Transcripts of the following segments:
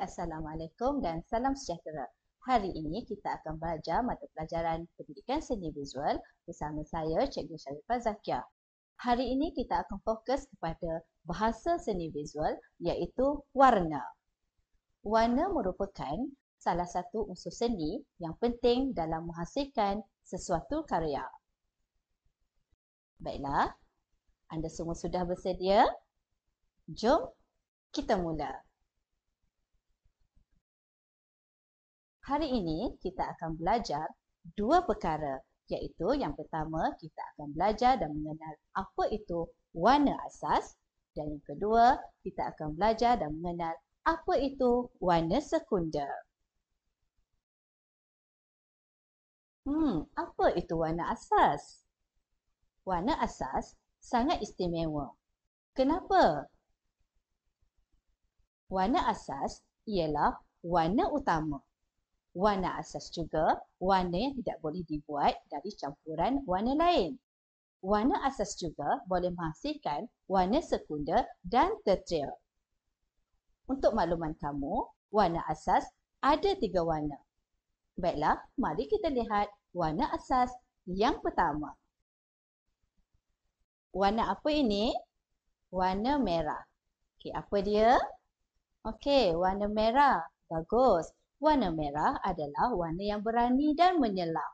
Assalamualaikum dan salam sejahtera. Hari ini kita akan belajar mata pelajaran Pendidikan Seni Visual bersama saya, Cikgu Sharifah Zakiah. Hari ini kita akan fokus kepada bahasa seni visual iaitu warna. Warna merupakan salah satu unsur seni yang penting dalam menghasilkan sesuatu karya. Baiklah, anda semua sudah bersedia? Jom kita mula. Hari ini kita akan belajar dua perkara, iaitu yang pertama kita akan belajar dan mengenal apa itu warna asas dan yang kedua kita akan belajar dan mengenal apa itu warna sekunder. Apa itu warna asas? Warna asas sangat istimewa. Kenapa? Warna asas ialah warna utama. Warna asas juga warna yang tidak boleh dibuat dari campuran warna lain. Warna asas juga boleh menghasilkan warna sekunder dan tertier. Untuk makluman kamu, warna asas ada 3 warna. Baiklah, mari kita lihat warna asas yang pertama. Warna apa ini? Warna merah. Okey, apa dia? Okey, warna merah. Bagus. Warna merah adalah warna yang berani dan menyelam.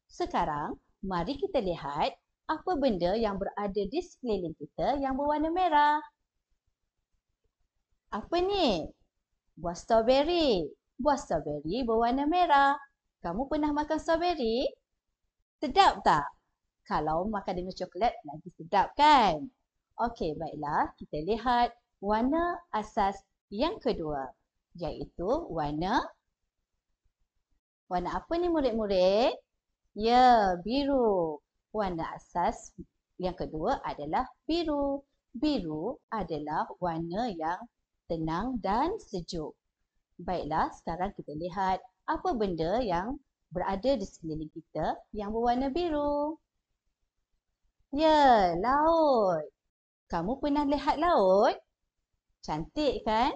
Sekarang, mari kita lihat apa benda yang berada di sekeliling kita yang berwarna merah. Apa ni? Buah strawberry. Buah strawberry berwarna merah. Kamu pernah makan strawberry? Sedap tak? Kalau makan dengan coklat, lagi sedap kan? Okey, baiklah. Kita lihat warna asas yang kedua, iaitu warna apa ni murid-murid? Ya, biru. Warna asas yang kedua adalah biru. Biru adalah warna yang tenang dan sejuk. Baiklah, sekarang kita lihat apa benda yang berada di sekeliling kita yang berwarna biru. Ya, laut. Kamu pernah lihat laut? Cantik kan?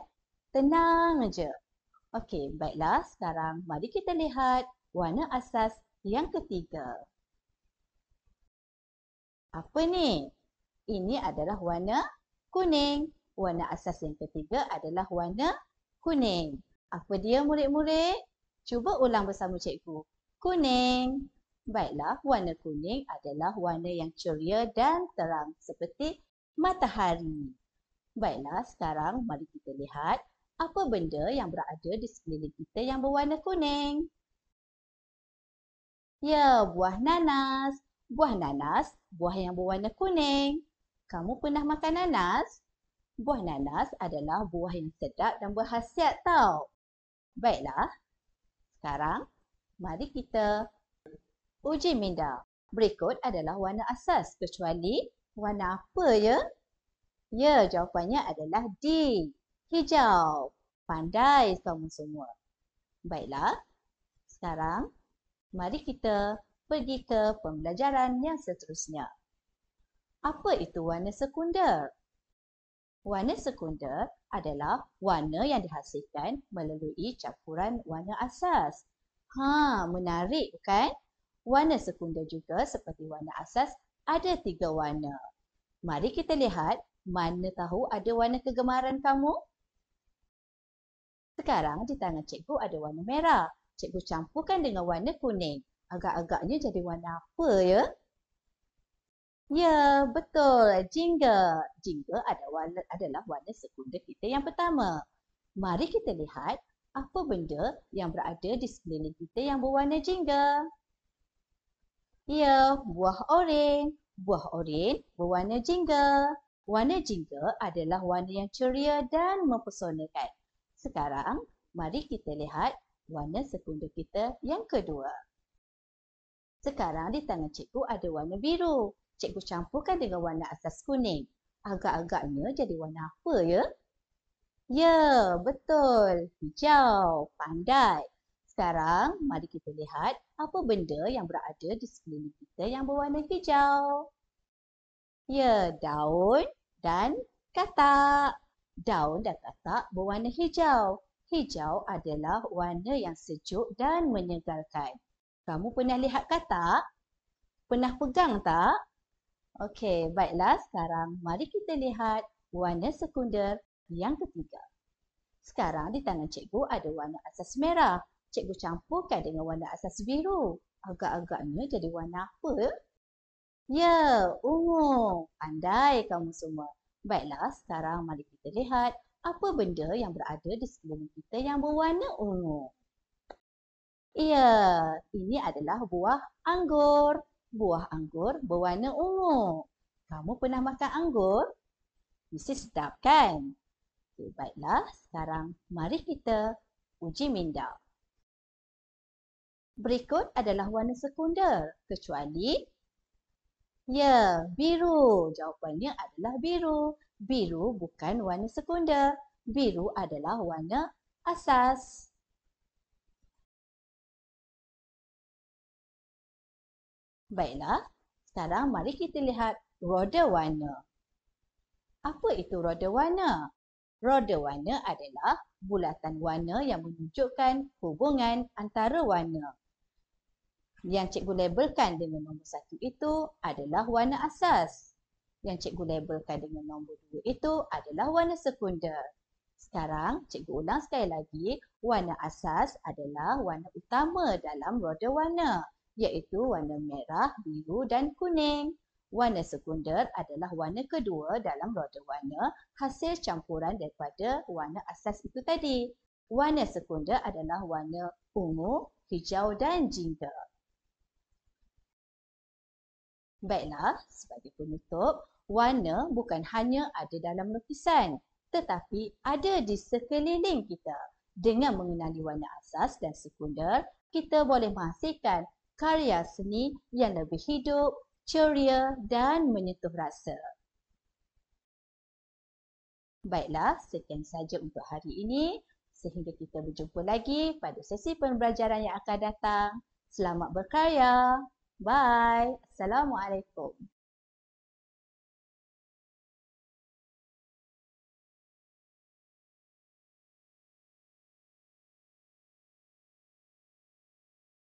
Tenang je. Okey, baiklah. Sekarang mari kita lihat warna asas yang ketiga. Apa ni? Ini adalah warna kuning. Warna asas yang ketiga adalah warna kuning. Apa dia murid-murid? Cuba ulang bersama cikgu. Kuning. Baiklah, warna kuning adalah warna yang ceria dan terang seperti matahari. Baiklah, sekarang mari kita lihat apa benda yang berada di sekeliling kita yang berwarna kuning? Ya, buah nanas. Buah nanas, buah yang berwarna kuning. Kamu pernah makan nanas? Buah nanas adalah buah yang sedap dan berkhasiat tau. Baiklah, sekarang mari kita uji minda. Berikut adalah warna asas kecuali warna apa ya? Ya, jawapannya adalah D. Hijau. Pandai kamu semua. Baiklah, sekarang mari kita pergi ke pembelajaran yang seterusnya. Apa itu warna sekunder? Warna sekunder adalah warna yang dihasilkan melalui campuran warna asas. Menarik bukan? Warna sekunder juga seperti warna asas ada 3 warna. Mari kita lihat mana tahu ada warna kegemaran kamu? Sekarang di tangan cikgu ada warna merah. Cikgu campurkan dengan warna kuning. Agak-agaknya jadi warna apa ya? Ya, betul. Jingga. Jingga adalah warna sekunder kita yang pertama. Mari kita lihat apa benda yang berada di sekeliling kita yang berwarna jingga. Ya, buah oren. Buah oren berwarna jingga. Warna jingga adalah warna yang ceria dan mempesonakan. Sekarang, mari kita lihat warna sekunder kita yang kedua. Sekarang di tangan cikgu ada warna biru. Cikgu campurkan dengan warna asas kuning. Agak-agaknya jadi warna apa ya? Ya, betul. Hijau. Pandai. Sekarang, mari kita lihat apa benda yang berada di sekeliling kita yang berwarna hijau. Ya, daun dan katak. Daun dan katak berwarna hijau. Hijau adalah warna yang sejuk dan menyegarkan. Kamu pernah lihat tak? Pernah pegang tak? Okey, baiklah sekarang mari kita lihat warna sekunder yang ketiga. Sekarang di tangan cikgu ada warna asas merah. Cikgu campurkan dengan warna asas biru. Agak-agaknya jadi warna apa? Ya, ungu. Pandai kamu semua. Baiklah, sekarang mari kita lihat apa benda yang berada di sekeliling kita yang berwarna ungu. Ya, ini adalah buah anggur. Buah anggur berwarna ungu. Kamu pernah makan anggur? Mesti sedap kan? Okay, baiklah, sekarang mari kita uji minda. Berikut adalah warna sekunder, kecuali ya, biru. Jawapannya adalah biru. Biru bukan warna sekunder. Biru adalah warna asas. Baiklah, sekarang mari kita lihat roda warna. Apa itu roda warna? Roda warna adalah bulatan warna yang menunjukkan hubungan antara warna. Yang cikgu labelkan dengan nombor 1 itu adalah warna asas. Yang cikgu labelkan dengan nombor 2 itu adalah warna sekunder. Sekarang cikgu ulang sekali lagi, warna asas adalah warna utama dalam roda warna, iaitu warna merah, biru dan kuning. Warna sekunder adalah warna kedua dalam roda warna, hasil campuran daripada warna asas itu tadi. Warna sekunder adalah warna ungu, hijau dan jingga. Baiklah, sebagai penutup, warna bukan hanya ada dalam lukisan, tetapi ada di sekeliling kita. Dengan mengenali warna asas dan sekunder, kita boleh menghasilkan karya seni yang lebih hidup, ceria dan menyentuh rasa. Baiklah, sekian saja untuk hari ini. Sehingga kita berjumpa lagi pada sesi pembelajaran yang akan datang. Selamat berkarya. Bye. Assalamualaikum.